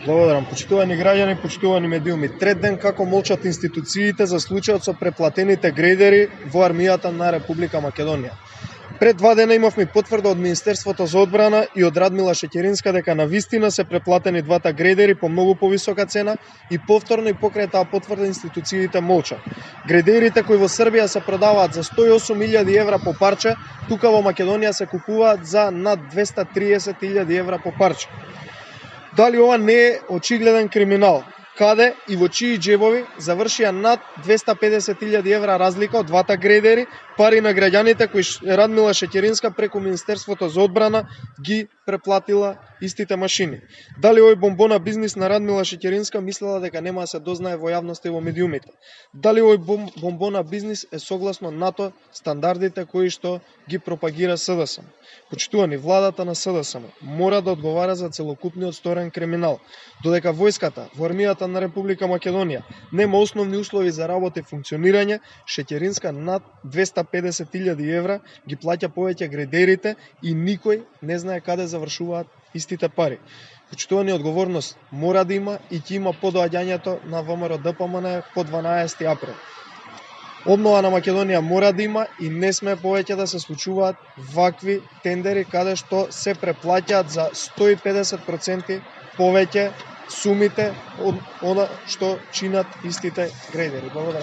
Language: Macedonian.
Благодарам. Почитувани граѓани, почитувани медиуми. Трет ден како молчат институциите за случајот со преплатените грейдери во армијата на Република Македонија. Пред 2 дена имавме потврда од Министерството за одбрана и од Радмила Шеќеринска дека навистина се преплатени двата грейдери по многу повисока цена и повторно и покрај таа потврда институциите молчат. Грейдерите кои во Србија се продаваат за 108.000 евра по парче, тука во Македонија се купуваат за над 230.000 евра по парче. Дали ова не е очигледен криминал? Каде и во чии джебови завршија над 250.000 евра разлика од двата грейдери, пари на граѓаните кои Радмила Шеќеринска преку Министерството за одбрана ги преплатила истите машини? Дали овој бомбона бизнис на Радмила Шеќеринска мислела дека нема да се дознае во јавноста и во медиумите? Дали овој бомбона бизнис е согласно НАТО стандардите кои што ги пропагира СДСМ? Почитувани, владата на СДСМ мора да одговара за целокупниот сторен криминал, додека војската во армијата на Република Македонија нема основни услови за работа и функционирање, Шеќеринска над 250.000 евра ги плаќа повеќе грейдерите и никој не знае каде завршуваат истите пари. Почитувани, одговорност мора да има и ќе има по доаѓањето на ВМРО ДПМН по 12 април. Обнова на Македонија мора да има и не сме повеќе да се случуваат вакви тендери каде што се преплаќаат за 150% повеќе сумите од она што чинат истите грейдери. Благодарам.